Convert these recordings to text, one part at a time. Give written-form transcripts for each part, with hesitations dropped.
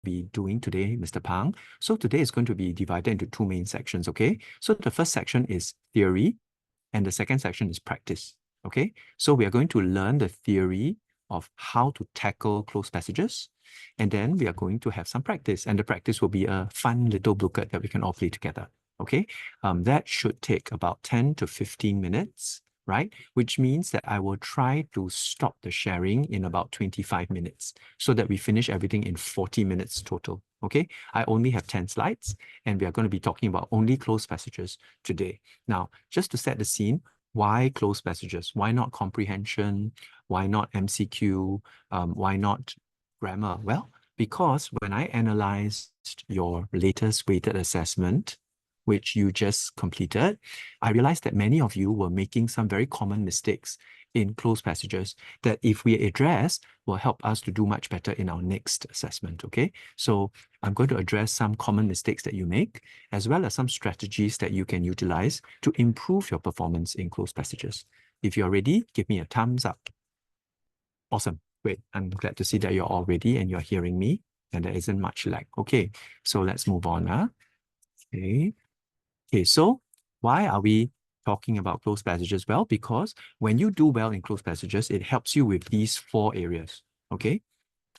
be doing today, Mr. Pang. So today is going to be divided into two main sections, okay? So the first section is theory, and the second section is practice, okay? So we are going to learn the theory of how to tackle closed passages, and then we are going to have some practice, and the practice will be a fun little booklet that we can all play together, okay? That should take about 10 to 15 minutes, right? Which means that I will try to stop the sharing in about 25 minutes so that we finish everything in 40 minutes total, okay? I only have 10 slides, and we are going to be talking about only closed passages today. Now, just to set the scene, why closed passages? Why not comprehension? Why not MCQ? Why not grammar? Well, because when I analyzed your latest weighted assessment, which you just completed, I realized that many of you were making some very common mistakes in closed passages that if we address will help us to do much better in our next assessment, okay? So I'm going to address some common mistakes that you make, as well as some strategies that you can utilize to improve your performance in closed passages. If you're ready, give me a thumbs up. Awesome. Great. I'm glad to see that you're all ready and you're hearing me and there isn't much lag. Okay, so let's move on. Okay, so why are we talking about closed passages? Well, because when you do well in closed passages, it helps you with these four areas, okay?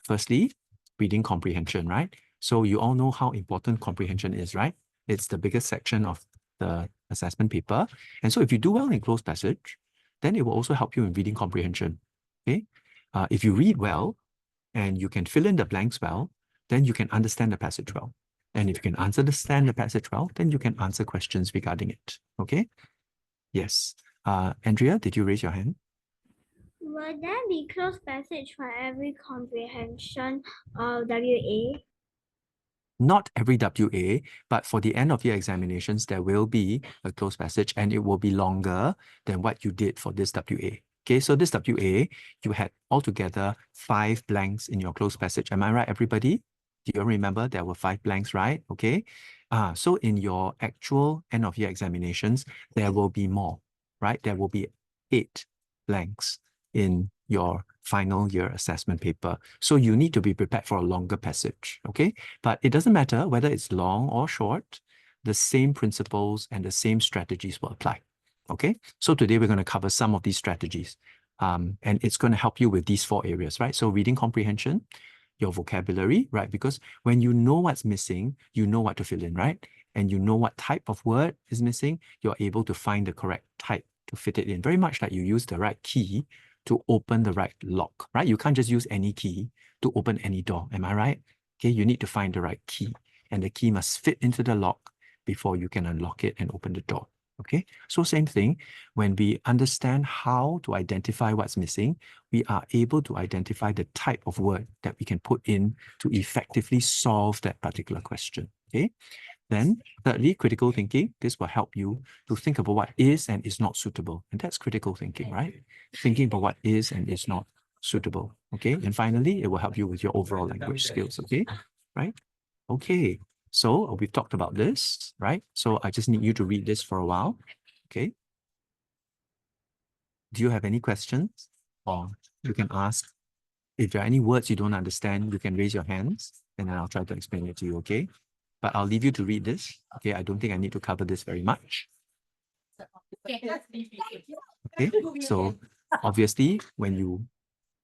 Firstly, reading comprehension, right? So you all know how important comprehension is, right? It's the biggest section of the assessment paper. And so if you do well in closed passage, then it will also help you in reading comprehension, okay? If you read well and you can fill in the blanks well, then you can understand the passage well. And if you can understand the passage well, then you can answer questions regarding it. Okay? Yes. Andrea, did you raise your hand? Will there be closed passage for every comprehension of WA? Not every WA, but for the end of year examinations, there will be a closed passage and it will be longer than what you did for this WA. Okay, so this WA, you had altogether 5 blanks in your closed passage. Am I right, everybody? Do you remember there were 5 blanks, right? Okay. So in your actual end of year examinations, there will be more, right? There will be 8 blanks in your final year assessment paper. So you need to be prepared for a longer passage, okay? But it doesn't matter whether it's long or short, the same principles and the same strategies will apply, okay? So today we're going to cover some of these strategies. And it's going to help you with these 4 areas, right? So reading comprehension, your vocabulary, right? Because when you know what's missing, you know what to fill in, right? And you know what type of word is missing, you're able to find the correct type to fit it in. Very much like you use the right key to open the right lock, right? You can't just use any key to open any door. Am I right? Okay, you need to find the right key, and the key must fit into the lock before you can unlock it and open the door. Okay, so same thing, when we understand how to identify what's missing, we are able to identify the type of word that we can put in to effectively solve that particular question. Okay, then thirdly, critical thinking. This will help you to think about what is and is not suitable. And that's critical thinking, right? Thinking about what is and is not suitable. Okay, and finally, it will help you with your overall language skills. Okay, right? Okay, so we've talked about this, right? So I just need you to read this for a while. Okay. Do you have any questions? Or you can ask. If there are any words you don't understand, you can raise your hands and then I'll try to explain it to you, okay? But I'll leave you to read this. Okay, I don't think I need to cover this very much. Okay, so obviously, when you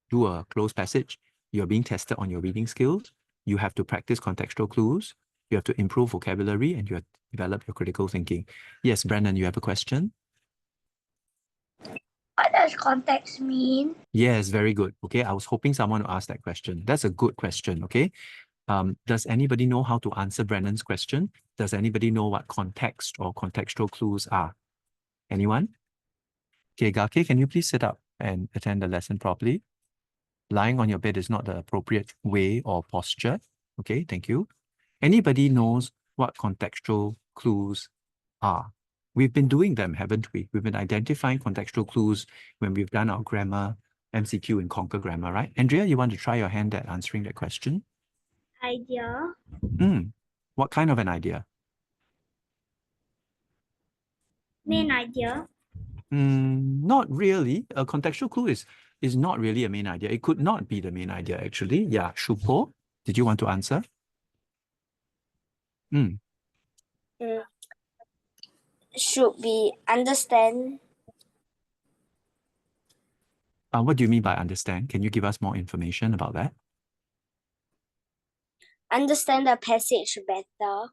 do a closed passage, you're being tested on your reading skills. You have to practice contextual clues. You have to improve vocabulary and you have to develop your critical thinking. Yes, Brandon, you have a question? What does context mean? Yes, very good. Okay, I was hoping someone would ask that question. That's a good question, okay? Does anybody know how to answer Brandon's question? Does anybody know what context or contextual clues are? Anyone? Okay, Gake, can you please sit up and attend the lesson properly? Lying on your bed is not the appropriate way or posture. Okay, thank you. Anybody knows what contextual clues are? We've been doing them, haven't we? We've been identifying contextual clues when we've done our grammar, MCQ and Conquer Grammar, right? Andrea, you want to try your hand at answering that question? Idea. What kind of an idea? Main idea. Not really. A contextual clue is not really a main idea. It could not be the main idea, actually. Yeah, Shupo, did you want to answer? Mm. Should be understand. What do you mean by understand? Can you give us more information about that? Understand the passage better.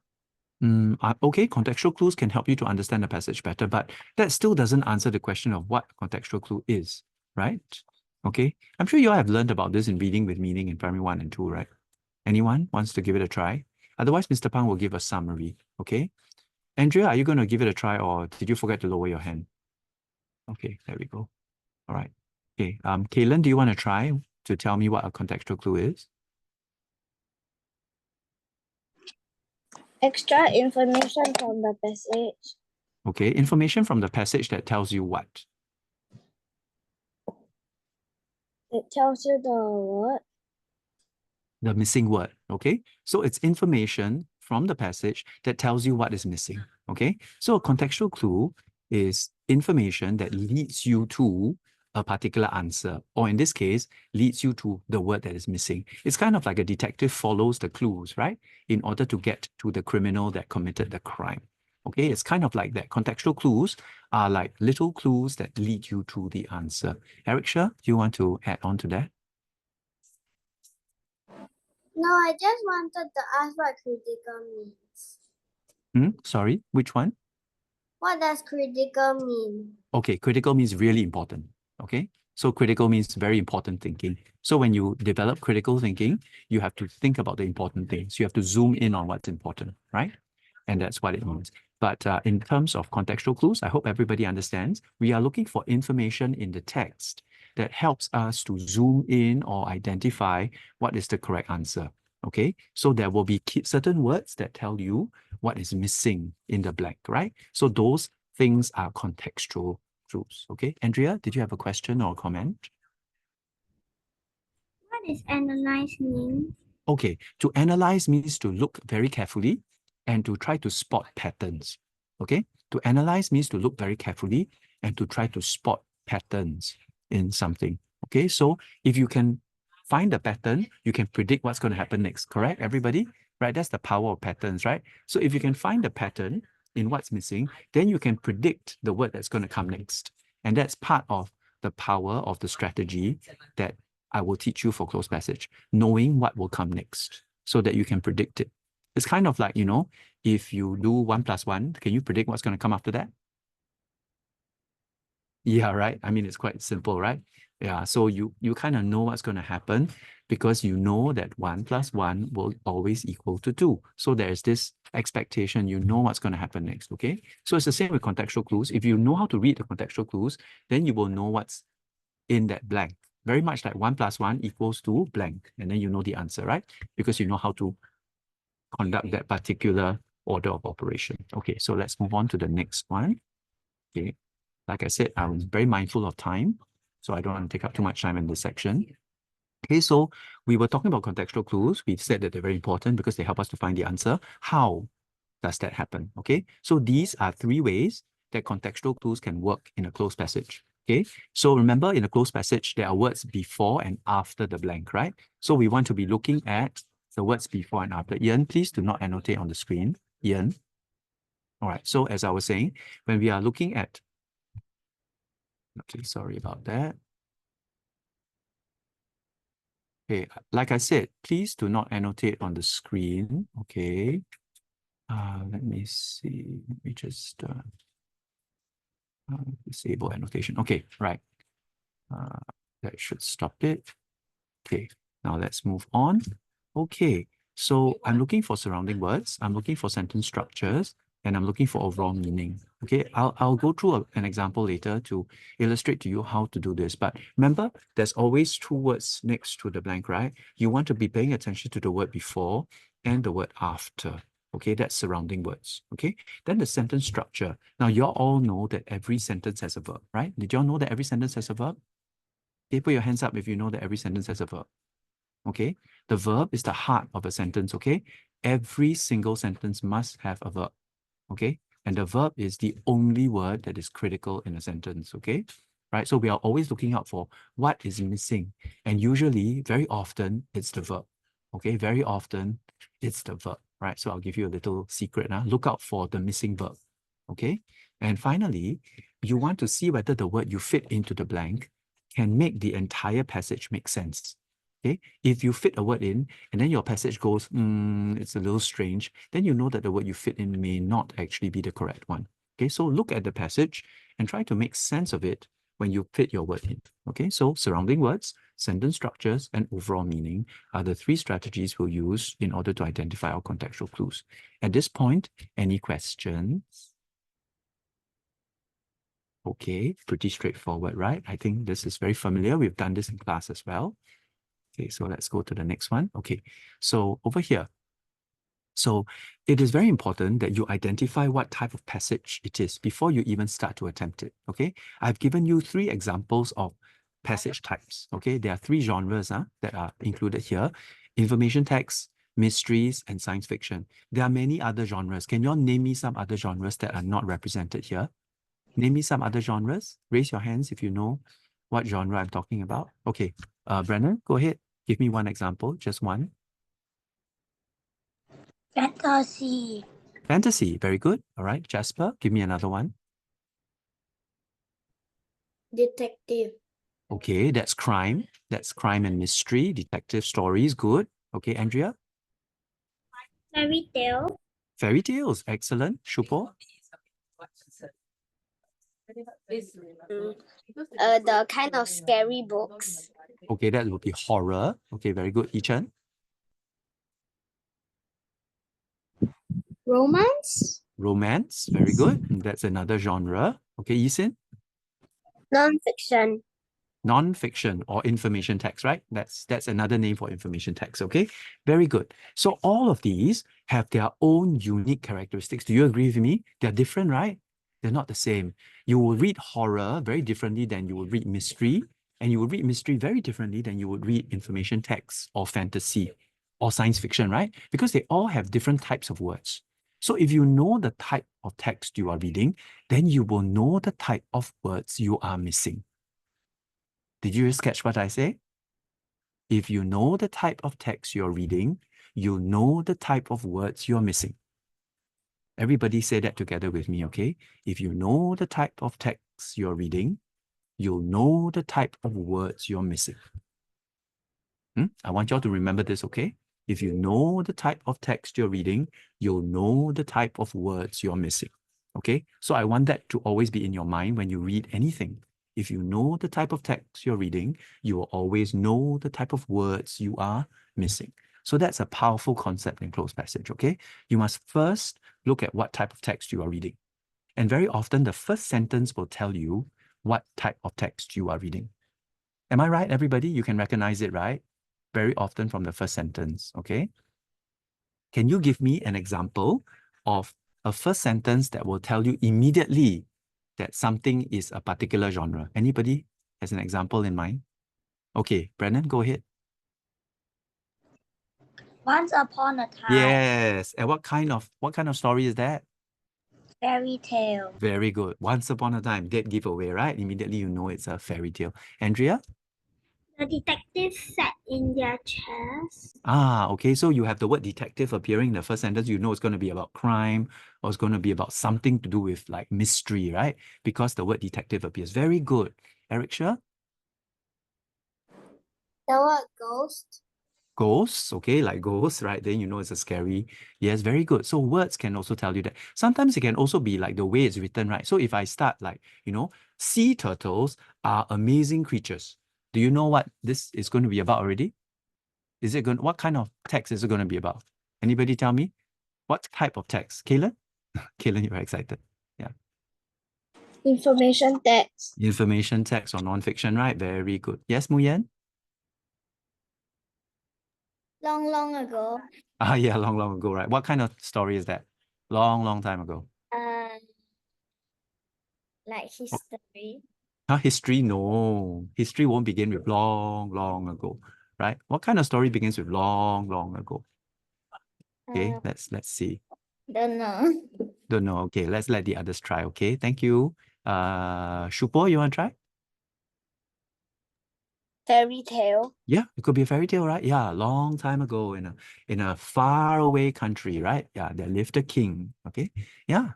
Okay, contextual clues can help you to understand the passage better, but that still doesn't answer the question of what a contextual clue is, right? Okay, I'm sure you all have learned about this in reading with meaning in primary 1 and 2, right? Anyone wants to give it a try? Otherwise, Mr. Pang will give a summary, okay? Andrea, are you going to give it a try, or did you forget to lower your hand? Okay, there we go. All right. Okay, Kaylin, do you want to try to tell me what a contextual clue is? Extra information from the passage. Okay, information from the passage that tells you what? It tells you the word. The missing word, okay? So it's information from the passage that tells you what is missing, okay? So a contextual clue is information that leads you to a particular answer, or in this case, leads you to the word that is missing. It's kind of like a detective follows the clues, right? In order to get to the criminal that committed the crime. Okay, it's kind of like that. Contextual clues are like little clues that lead you to the answer. Eric Sher, do you want to add on to that? No, I just wanted to ask what critical means. Sorry, which one? What does critical mean? Okay, critical means really important. Okay, so critical means very important thinking. So when you develop critical thinking, you have to think about the important things. You have to zoom in on what's important, right? And that's what it means. But in terms of contextual clues, I hope everybody understands, we are looking for information in the text that helps us to zoom in or identify what is the correct answer. Okay, so there will be certain words that tell you what is missing in the blank, right? So those things are contextual clues. Okay, Andrea, did you have a question or comment? What is analyze mean? Okay, to analyze means to look very carefully and to try to spot patterns. Okay, to analyze means to look very carefully and to try to spot patterns in something. Okay, so if you can find a pattern, you can predict what's going to happen next, correct, everybody? Right, that's the power of patterns, right? So if you can find a pattern in what's missing, then you can predict the word that's going to come next. And that's part of the power of the strategy that I will teach you for closed passage, knowing what will come next so that you can predict it. It's kind of like, if you do 1 + 1, can you predict what's going to come after that? Yeah, right. I mean, it's quite simple, right? Yeah, so you kind of know what's going to happen because you know that 1 + 1 will always equal to 2. So there's this expectation, you know what's going to happen next, okay? So it's the same with contextual clues. If you know how to read the contextual clues, then you will know what's in that blank. Very much like 1 + 1 equals to blank. And then you know the answer, right? Because you know how to conduct that particular order of operation. Okay, so let's move on to the next one. Okay, like I said, I'm very mindful of time, so I don't want to take up too much time in this section. Okay, so we were talking about contextual clues. We said that they're very important because they help us to find the answer. How does that happen? Okay, so these are 3 ways that contextual clues can work in a closed passage. Okay, so remember in a closed passage, there are words before and after the blank, right? So we want to be looking at the words before and after. Ian, please do not annotate on the screen. Ian. All right, so as I was saying, when we are looking at, okay, sorry about that. Okay, like I said, please do not annotate on the screen. Okay. Let me see. Let me just disable annotation. Okay, right. That should stop it. Okay, now let's move on. Okay, so I'm looking for surrounding words. I'm looking for sentence structures, and I'm looking for overall meaning. Okay, I'll go through an example later to illustrate to you how to do this. But remember, there's always 2 words next to the blank, right? You want to be paying attention to the word before and the word after. Okay, that's surrounding words. Okay, then the sentence structure. Now, you all know that every sentence has a verb, right? Did you all know that every sentence has a verb? Okay, put your hands up if you know that every sentence has a verb. Okay, the verb is the heart of a sentence. Okay, every single sentence must have a verb. Okay, and the verb is the only word that is critical in a sentence. Okay, right? So we are always looking out for what is missing, and usually, very often, it's the verb. Okay, very often, it's the verb. right? So I'll give you a little secret. Look out for the missing verb, okay? And finally, you want to see whether the word you fit into the blank can make the entire passage make sense. Okay, if you fit a word in and then your passage goes, it's a little strange, then you know that the word you fit in may not actually be the correct one. Okay, so look at the passage and try to make sense of it when you fit your word in. Okay, so surrounding words, sentence structures, and overall meaning are the three strategies we'll use in order to identify our contextual clues. At this point, any questions? Okay, pretty straightforward, right? I think this is very familiar. We've done this in class as well. Okay, so let's go to the next one. Okay, so over here. So it is very important that you identify what type of passage it is before you even start to attempt it. Okay, I've given you 3 examples of passage types. Okay, there are 3 genres that are included here: information text, mysteries, and science fiction. There are many other genres. Can you all name me some other genres that are not represented here? Name me some other genres. Raise your hands if you know what genre I'm talking about. Okay, Brennan, go ahead. Give me one example, just one. Fantasy. Fantasy, very good. All right, Jasper, give me another one. Detective. Okay, that's crime. That's crime and mystery, detective stories, good. Okay, Andrea? Fairy tale. Fairy tales, excellent. Shupo? The kind of scary books. Okay, that would be horror. Okay, very good. Ichan? Romance. Romance, very good. That's another genre. Okay, Yisin? Non-fiction. Non-fiction or information text, right? That's another name for information text, okay? Very good. So all of these have their own unique characteristics. Do you agree with me? They're different, right? They're not the same. You will read horror very differently than you would read mystery, and you would read mystery very differently than you would read information text or fantasy or science fiction, right? Because they all have different types of words. So if you know the type of text you are reading, then you will know the type of words you are missing. Did you just catch what I say? If you know the type of text you're reading, you know the type of words you're missing. Everybody say that together with me, okay? If you know the type of text you're reading, you'll know the type of words you're missing. I want y'all to remember this, okay? If you know the type of text you're reading, you'll know the type of words you're missing, okay? So I want that to always be in your mind when you read anything. If you know the type of text you're reading, you will always know the type of words you are missing. So that's a powerful concept in closed passage, okay? You must first look at what type of text you are reading. And very often, the first sentence will tell you what type of text you are reading. Am I right, everybody? You can recognize it, right? Very often from the first sentence, okay? Can you give me an example of a first sentence that will tell you immediately that something is a particular genre? Anybody has an example in mind? Okay, Brennan, go ahead. Once upon a time. Yes. And what kind of story is that? Fairy tale. Very good. Once upon a time, dead giveaway, right? Immediately you know it's a fairy tale. Andrea? The detectives sat in their chairs. Okay. So you have the word detective appearing in the first sentence. You know it's going to be about crime or it's going to be about something to do with like mystery, right? Because the word detective appears. Very good. Eric Sher? The word ghost. Ghosts, okay, like ghosts, right? Then you know it's a scary. Yes, very good. So words can also tell you that. Sometimes it can also be like the way it's written, right? So if I start like, sea turtles are amazing creatures. Do you know what this is going to be about already? What kind of text is it going to be about? Anybody tell me? What type of text? Kaylin? Kaylin, you're excited. Yeah. Information text. Information text or non-fiction, right? Very good. Yes, Muyen? Long ago. Yeah, long ago, right? What kind of story is that? Long time ago. Like history. History? No. History won't begin with long ago, right? What kind of story begins with long ago? Okay, let's see. Don't know. Don't know. Okay, let's let the others try. Okay, thank you. Shupo, you want to try? Fairy tale. Yeah, it could be a fairy tale, right? Yeah, a long time ago in a far away country, right? Yeah, there lived a king. Okay. Yeah,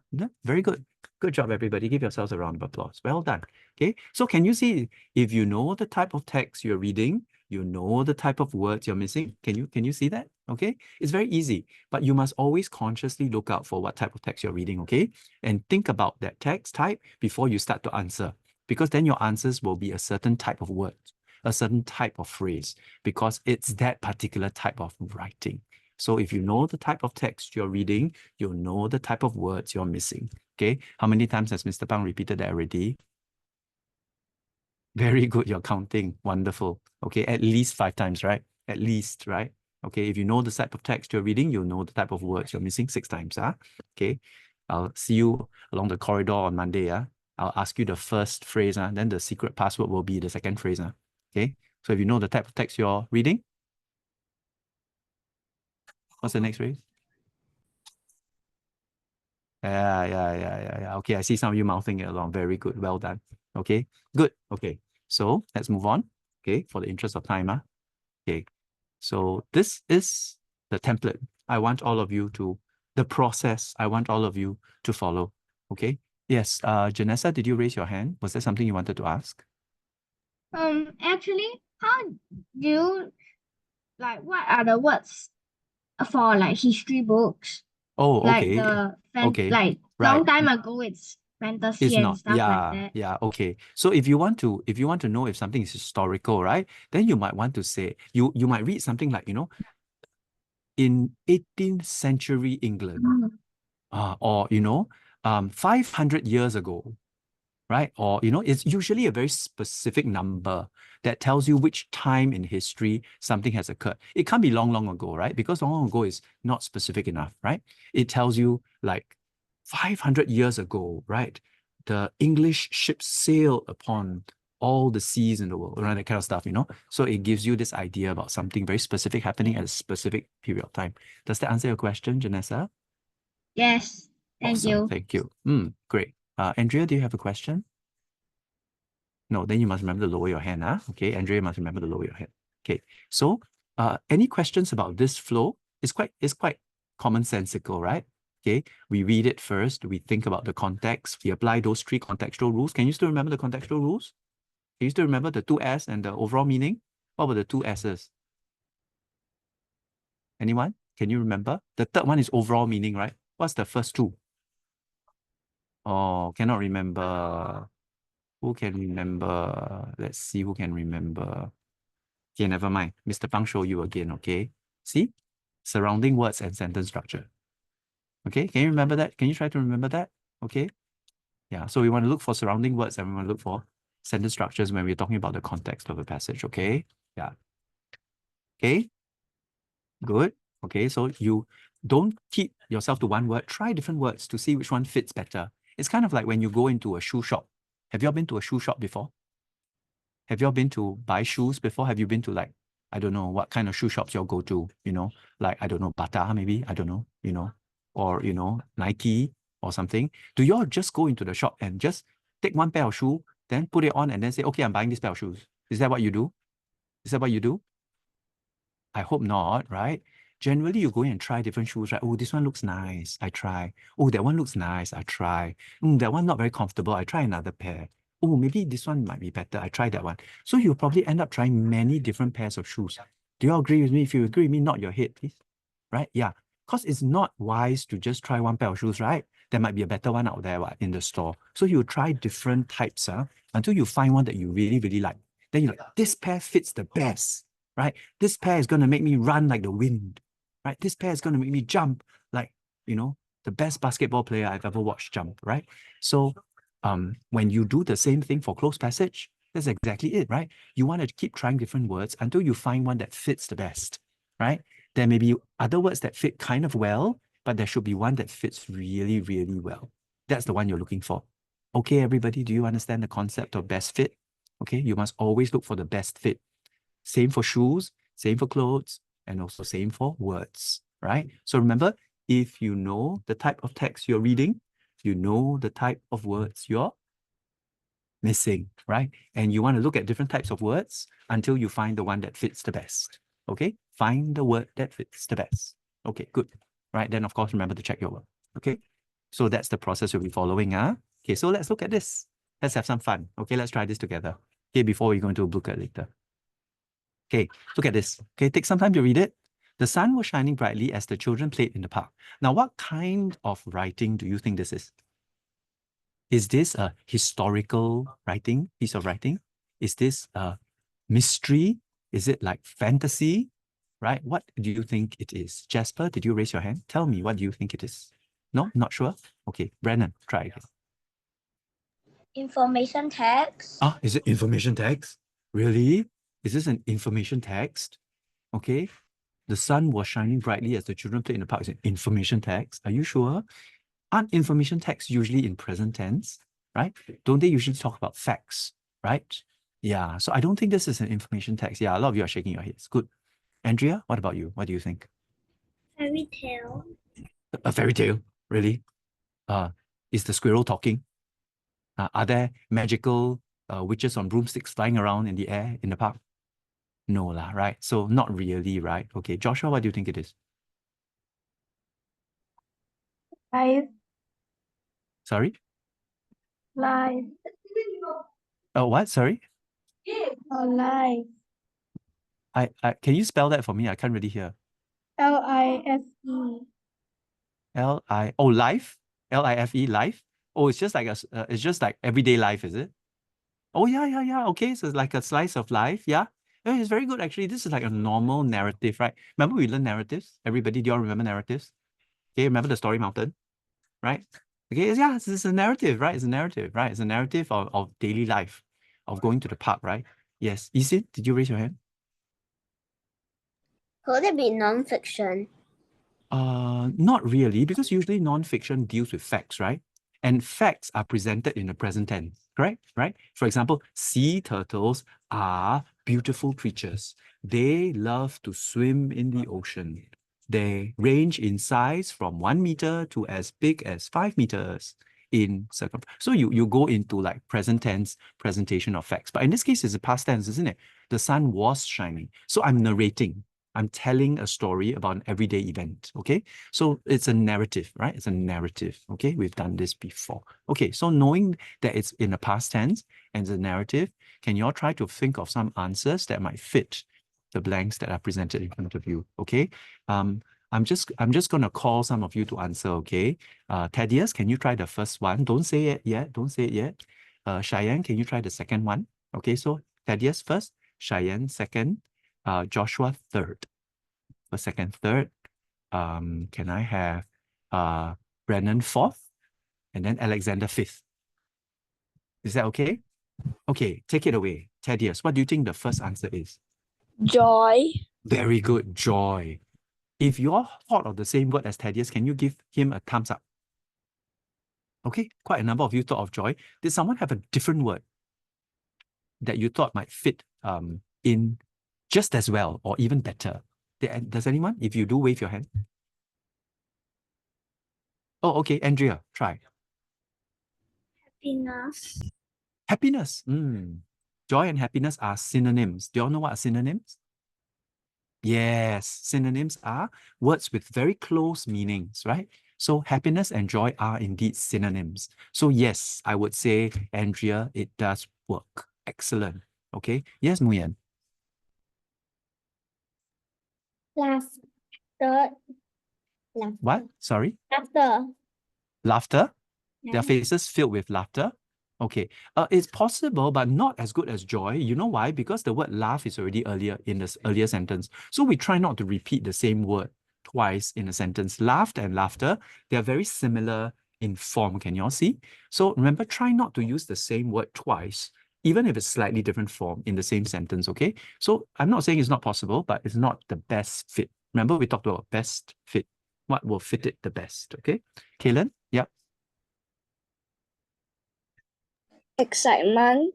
very good. Good job, everybody. Give yourselves a round of applause. Well done. Okay. So can you see if you know the type of text you're reading, you know the type of words you're missing? Can you see that? Okay. It's very easy, but you must always consciously look out for what type of text you're reading, okay? And think about that text type before you start to answer, because then your answers will be a certain type of word, a certain type of phrase, because it's that particular type of writing. So if you know the type of text you're reading, you'll know the type of words you're missing. Okay. How many times has Mr. Pang repeated that already? Very good. You're counting. Wonderful. Okay. At least 5 times, right? At least, right? Okay. If you know the type of text you're reading, you'll know the type of words you're missing 6 times. Okay. I'll see you along the corridor on Monday. I'll ask you the first phrase. Then the secret password will be the second phrase. Okay. So if you know the type of text you're reading, what's the next phrase? Yeah. Okay, I see some of you mouthing it along. Very good. Well done. Okay, good. Okay, so let's move on. Okay, for the interest of time. Okay, so this is the template. I want all of you to, the process, I want all of you to follow. Okay, yes, Janessa, did you raise your hand? Was there something you wanted to ask? Actually, how do you, like, what are the words for like history books? Oh, Like okay. Okay, like long right. time ago, it's It's fantasy and not. stuff like Yeah, that. yeah. Okay. So if you want to know if something is historical, right? Then you might want to say you might read something like, in 18th century England, Mm. or 500 years ago, right? Or it's usually a very specific number that tells you which time in history something has occurred. It can't be long, long ago, right? Because long ago is not specific enough, right? It tells you like 500 years ago, right? The English ships sailed upon all the seas in the world, right? That kind of stuff, So it gives you this idea about something very specific happening at a specific period of time. Does that answer your question, Janessa? Yes, thank Awesome. you. Thank you. Great. Andrea, do you have a question? No, then you must remember to lower your hand. Okay, Andrea must remember to lower your hand. Okay, so any questions about this flow? It's quite commonsensical, right? Okay, we read it first, we think about the context, we apply those 3 contextual rules. Can you still remember the contextual rules? Can you still remember the 2 S and the overall meaning? What were the 2 S's? Anyone? Can you remember? The third one is overall meaning, right? What's the first 2? Oh, cannot remember. Who can remember? Let's see who can remember. Okay, never mind. Mr. Pang show you again, okay? See? Surrounding words and sentence structure. Okay, can you remember that? Can you try to remember that? Okay. Yeah, so we want to look for surrounding words and we want to look for sentence structures when we're talking about the context of a passage, okay? Yeah. Okay, good. Okay, so you don't keep yourself to one word. Try different words to see which one fits better. It's kind of like when you go into a shoe shop. Have you all been to a shoe shop before? Have you all been to buy shoes before? Have you been to, like, I don't know what kind of shoe shops you'll go to, like, I don't know, Bata maybe, I don't know, or, Nike or something. Do you all just go into the shop and just take one pair of shoe, then put it on and then say, okay, I'm buying this pair of shoes? Is that what you do? Is that what you do? I hope not, right? Generally, you go in and try different shoes, right? Oh, this one looks nice. I try. Oh, that one looks nice. I try. That one not very comfortable. I try another pair. Oh, maybe this one might be better. I try that one. So you'll probably end up trying many different pairs of shoes. Do you all agree with me? If you agree with me, nod your head, please. Right? Yeah. Because it's not wise to just try one pair of shoes, right? There might be a better one out there in the store. So you try different types until you find one that you really, really like. Then you're like, this pair fits the best, right? This pair is going to make me run like the wind, right? This pair is going to make me jump like, the best basketball player I've ever watched jump, right? So when you do the same thing for close passage, that's exactly it, right? You want to keep trying different words until you find one that fits the best, right? There may be other words that fit kind of well, but there should be one that fits really, really well. That's the one you're looking for. Okay, everybody, do you understand the concept of best fit? Okay, you must always look for the best fit. Same for shoes, same for clothes, and also same for words, right? So remember, if you know the type of text you're reading, you know the type of words you're missing, right? And you want to look at different types of words until you find the one that fits the best. Okay, find the word that fits the best. Okay, good. Right, then of course remember to check your work. Okay, so that's the process we'll be following. Okay, so let's look at this. Let's have some fun. Okay, let's try this together. Okay, before we go into a book later. Okay, look at this. Okay, take some time to read it. The sun was shining brightly as the children played in the park. Now, what kind of writing do you think this is? Is this a historical writing, piece of writing? Is this a mystery? Is it like fantasy? Right? What do you think it is? Jasper, did you raise your hand? Tell me, what do you think it is? No, not sure? Okay, Brennan, try again. Information text. Ah, is it information text? Really? Is this an information text? Okay. The sun was shining brightly as the children played in the park. Is it information text? Are you sure? Aren't information texts usually in present tense, right? Don't they usually talk about facts, right? Yeah, so I don't think this is an information text. Yeah, a lot of you are shaking your heads. Good. Andrea, what about you? What do you think? Fairy tale. A fairy tale, really? Is the squirrel talking? Are there magical witches on broomsticks flying around in the air in the park? No lah, right? So not really, right? Okay, Joshua, what do you think it is? Life. Sorry? Life. Oh, what? Sorry? Life. I can you spell that for me? I can't really hear. Life. Oh, life? Life? Life? Oh, it's just like it's just like everyday life, is it? Oh, yeah. Okay, so it's like a slice of life, yeah. Yeah, it's very good actually. This is like a normal narrative, right? Remember we learned narratives? Everybody, do you all remember narratives? Okay, remember the story mountain, right? Okay, yeah, it's a narrative, right? It's a narrative, right? It's a narrative of daily life, of going to the park, right? Yes. Isin, did you raise your hand? Could it be non-fiction? Not really, because usually non-fiction deals with facts, right? And facts are presented in the present tense, correct? Right? For example, sea turtles are beautiful creatures. They love to swim in the ocean. They range in size from 1 meter to as big as 5 meters in circumference. So you go into like present tense presentation of facts. But in this case, it's a past tense, isn't it? The sun was shining. So I'm narrating. I'm telling a story about an everyday event, okay? So it's a narrative, right? It's a narrative, okay? We've done this before. Okay, so knowing that it's in the past tense and it's a narrative, can you all try to think of some answers that might fit the blanks that are presented in front of you, okay? I'm just gonna call some of you to answer, okay? Thaddeus, can you try the first one? Don't say it yet, don't say it yet. Cheyenne, can you try the second one? Okay, so Thaddeus first, Cheyenne second, Joshua third. For second, third. Can I have Brennan fourth? And then Alexander fifth. Is that okay? Okay, take it away. Thaddeus, what do you think the first answer is? Joy. Very good, joy. If you all thought of the same word as Thaddeus, can you give him a thumbs up? Okay, quite a number of you thought of joy. Did someone have a different word that you thought might fit in just as well or even better? Does anyone? If you do, wave your hand. Oh, okay, Andrea, try. Happiness. Happiness. Joy and happiness are synonyms. Do you all know what are synonyms? Yes, synonyms are words with very close meanings, right? So happiness and joy are indeed synonyms. So yes, I would say, Andrea, it does work. Excellent. Okay. Yes, Nguyen. Laughter. What? Sorry? Laughter. Laughter? Yeah. Their faces filled with laughter? Okay. It's possible, but not as good as joy. You know why? Because the word laugh is already earlier in this earlier sentence. So we try not to repeat the same word twice in a sentence. Laughed and laughter, they are very similar in form. Can you all see? So remember, try not to use the same word twice, even if it's slightly different form in the same sentence, okay? So I'm not saying it's not possible, but it's not the best fit. Remember, we talked about best fit. What will fit it the best, okay? Kaylin? Yep. Excitement.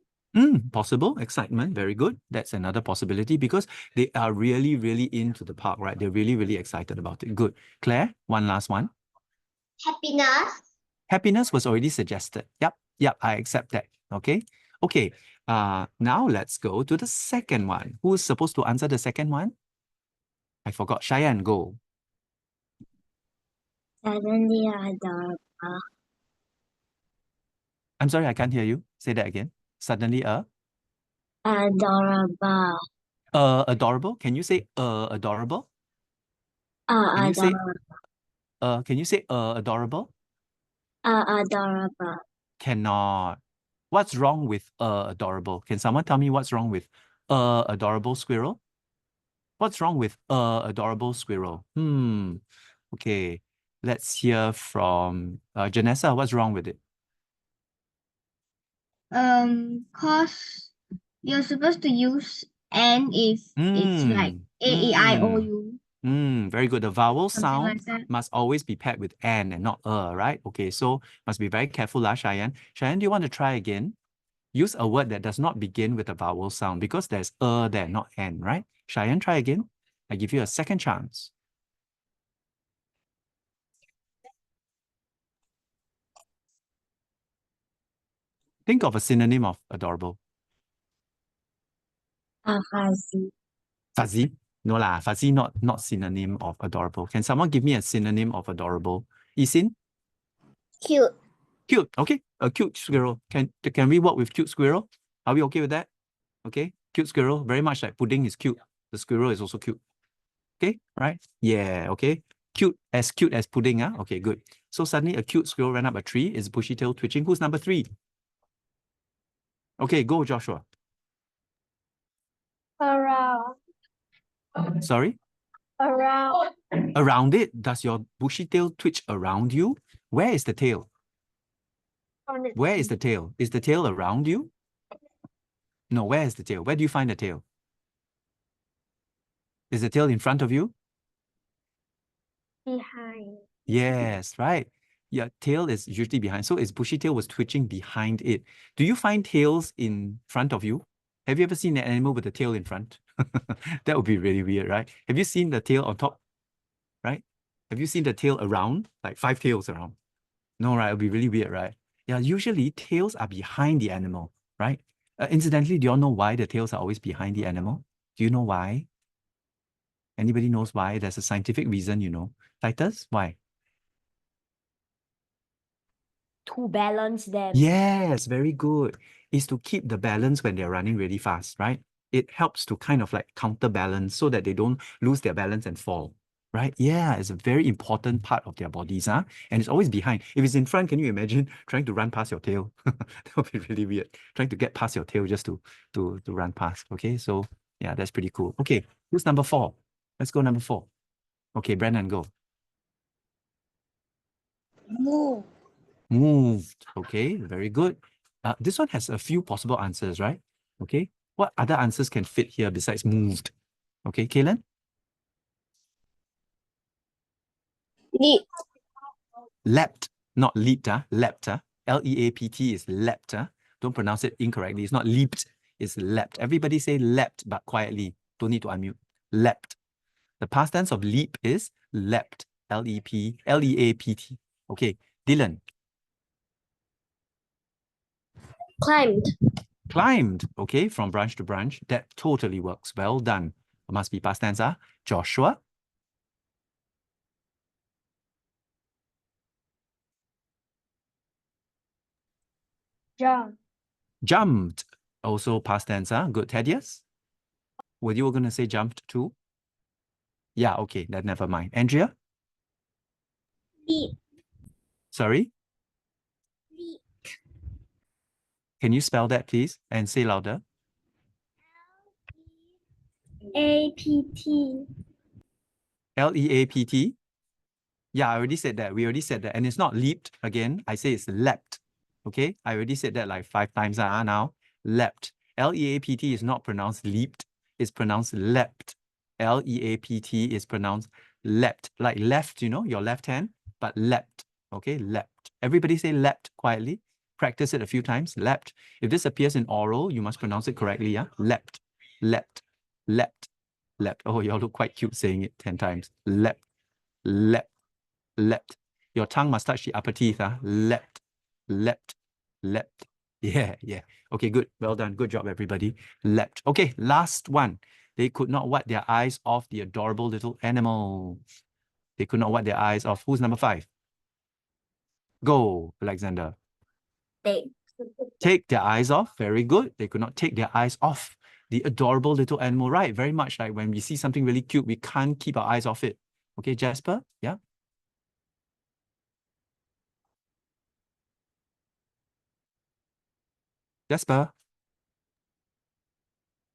Possible excitement, very good. That's another possibility because they are really, really into the park, right? They're really, really excited about it. Good. Claire, one last one. Happiness. Happiness was already suggested. Yep, I accept that. Okay. Okay, now let's go to the second one. Who's supposed to answer the second one? I forgot. Cheyenne, go. Suddenly adorable. I'm sorry, I can't hear you. Say that again. Suddenly Adorable. adorable. Can you say adorable? Can you say Adorable. adorable? Adorable. Cannot. What's wrong with adorable? Can someone tell me what's wrong with adorable squirrel? What's wrong with adorable squirrel? Okay. Let's hear from Janessa. What's wrong with it? Cause you're supposed to use N if it's like A-E-I-O-U, Very good. The vowel something sound like that. must always be paired with N and not right? Okay, so must be very careful, Cheyenne. Cheyenne, do you want to try again? Use a word that does not begin with a vowel sound because there's there, not N, right? Cheyenne, try again. I give you a second chance. Think of a synonym of adorable. Fuzzy. Fuzzy? No lah, fuzzy not synonym of adorable. Can someone give me a synonym of adorable? Isin? Cute. Cute. Okay, a cute squirrel. Can we work with cute squirrel? Are we okay with that? Okay, cute squirrel. Very much like pudding is cute. The squirrel is also cute. Okay, right? Yeah, okay. Cute as pudding, huh? Okay, good. So suddenly a cute squirrel ran up a tree. Is bushy tail twitching? Who's number 3? Okay, go, Joshua. Around. Sorry? Around. Around it. Does your bushy tail twitch around you? Where is the tail? Where is the tail? Is the tail around you? No, where is the tail? Where do you find the tail? Is the tail in front of you? Behind. Yes, right. Your tail is usually behind. So its bushy tail was twitching behind it. Do you find tails in front of you? Have you ever seen an animal with a tail in front? That would be really weird, right? Have you seen the tail on top? Right? Have you seen the tail around? Like 5 tails around? No, right? It would be really weird, right? Yeah, usually tails are behind the animal, right? Incidentally, do you all know why the tails are always behind the animal? Do you know why? Anybody knows why? There's a scientific reason, you know. Titus, why? To balance them. Yes, very good. Is to keep the balance when they're running really fast, right? It helps to kind of like counterbalance so that they don't lose their balance and fall, right? Yeah, it's a very important part of their bodies, huh? And it's always behind. If it's in front, can you imagine trying to run past your tail? That would be really weird. Trying to get past your tail just to run past. Okay, so yeah, that's pretty cool. Okay, who's number 4? Let's go number 4. Okay, Brennan, go. Move. Moved. Okay, very good. This one has a few possible answers, right? Okay, what other answers can fit here besides moved? Okay, Kaylin? Leap. Leapt, not leaped, leapt. L-E-A-P-T is leapt. Don't pronounce it incorrectly. It's not leaped, it's leapt. Everybody say leapt, but quietly. Don't need to unmute. Leapt. The past tense of leap is leapt. L-E-A-P-T. Okay, Dylan. Climbed. Climbed, okay, from branch to branch. That totally works. Well done. It must be past tense. Joshua. Jump. Jumped, also past tense. Good. Thaddeus. Were you going to say jumped too? Yeah, okay, then never mind. Andrea? Leap. Sorry? Leap. Can you spell that, please? And say louder. A-P-T. L-E-A-P-T? Yeah, I already said that. We already said that. And it's not leaped again. I say it's leapt. Okay? I already said that like 5 times now. Leapt. L-E-A-P-T is not pronounced leaped. It's pronounced leapt. L-E-A-P-T is pronounced leapt. Like left, you know, your left hand, but leapt. Okay? Leapt. Everybody say leapt quietly. Practice it a few times. Leapt. If this appears in oral, you must pronounce it correctly. Yeah? Leapt. Leapt. Leapt. Leapt. Oh, you all look quite cute saying it 10 times. Leapt. Leapt. Leapt. Your tongue must touch the upper teeth. Leapt. Leapt. Leapt. Yeah, yeah. Okay, good. Well done. Good job, everybody. Leapt. Okay, last one. They could not wipe their eyes off the adorable little animal. They could not wipe their eyes off. Who's number 5? Go, Alexander. Take their eyes off. Very good. They could not take their eyes off the adorable little animal, right? Very much like when we see something really cute, we can't keep our eyes off it. Okay, Jasper? Yeah? Jasper?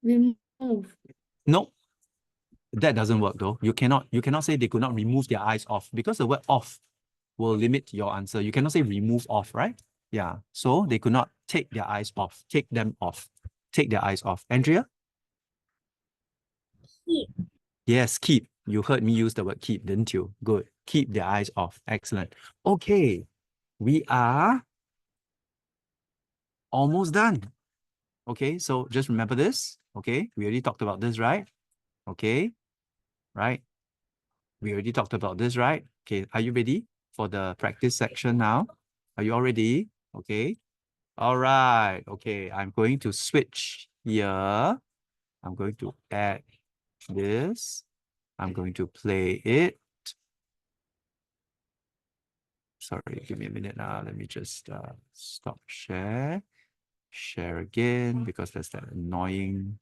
Remove. No, that doesn't work though. You cannot say they could not remove their eyes off because the word off will limit your answer. You cannot say remove off, right? Yeah. So they could not take their eyes off. Take them off. Take their eyes off. Andrea? Keep. Yes, keep. You heard me use the word keep, didn't you? Good. Keep their eyes off. Excellent. Okay. We are almost done. Okay, so just remember this. Okay, we already talked about this, right? Okay, right? We already talked about this, right? Okay, are you ready for the practice section now? Are you all ready? Okay. All right. Okay, I'm going to switch here. I'm going to add this. I'm going to play it. Sorry, give me a minute now. Let me just stop share. Share again because there's that annoying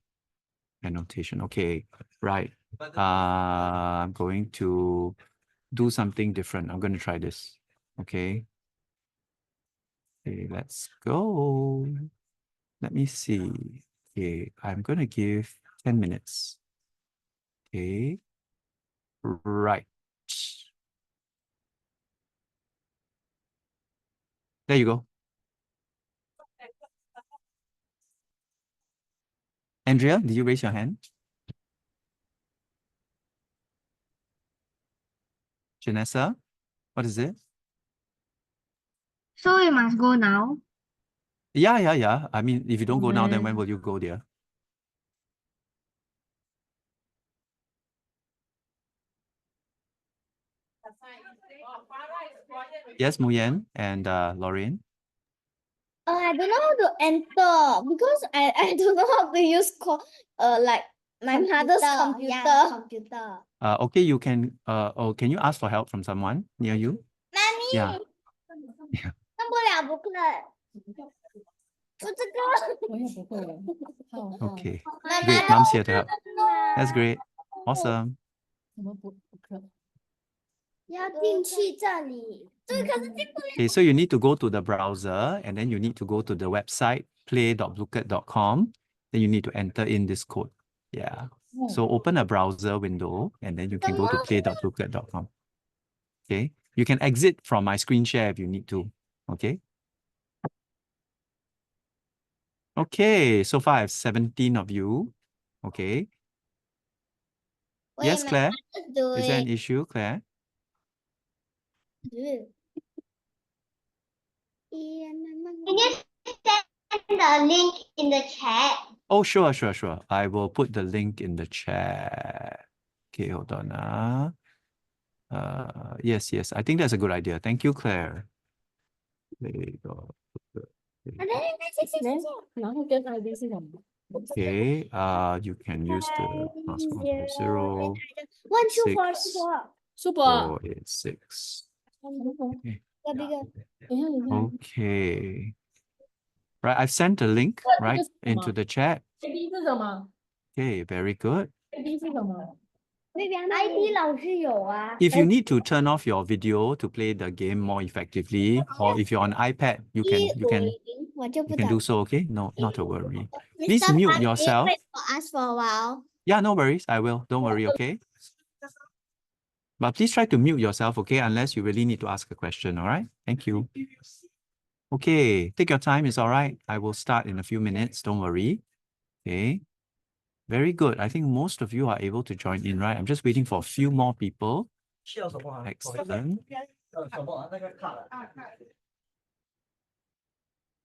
annotation. Okay, right. I'm going to do something different. I'm going to try this. Okay. Okay, let's go. Let me see. Okay, I'm going to give 10 minutes. Okay. Right. There you go. Andrea, did you raise your hand? Janessa, what is it? So we must go now. Yeah. I mean, if you don't go now, then when will you go there? Yes, Muyen and Lorraine. I don't know how to enter because I don't know how to use like my mother's computer. Okay, you can can you ask for help from someone near you? Mommy. Yeah. 看不了不可能。就这个。我也不会。Okay. Great. Mom's here to help. That's great. Awesome. 怎么不可？要进去这里。对，可是进不了。 Okay, so you need to go to the browser and then you need to go to the website play.bluecat.com. Then you need to enter in this code. Yeah. So open a browser window and then you can go to play.bluecat.com. Okay. You can exit from my screen share if you need to. Okay. Okay. So far I have 17 of you. Okay. Yes, Claire. Is there an issue, Claire? Can you send the link in the chat? Oh, sure. I will put the link in the chat. Okay, hold on. Yes. I think that's a good idea. Thank you, Claire. There you go. Okay, you can use the password 0 1 2 4 6 Super. 486. bigger. Okay. Right, I've sent a link right into the chat. ID 是什么 Okay, very good.？ID 是什么？ ID 老师有啊。 If you need to turn off your video to play the game more effectively, or if you're on iPad, you can do so. Okay, no, not to worry. Please mute yourself. For us for a while. Yeah, no worries. I will. Don't worry. Okay. But please try to mute yourself. Okay, unless you really need to ask a question. All right. Thank you. Okay, take your time. It's all right. I will start in a few minutes. Don't worry. Okay. Very good. I think most of you are able to join in, right? I'm just waiting for a few more people. Excellent.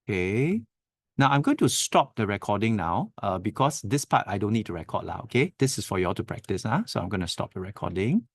Okay. Now I'm going to stop the recording now because this part I don't need to record now. Okay. This is for you all to practice. So I'm going to stop the recording.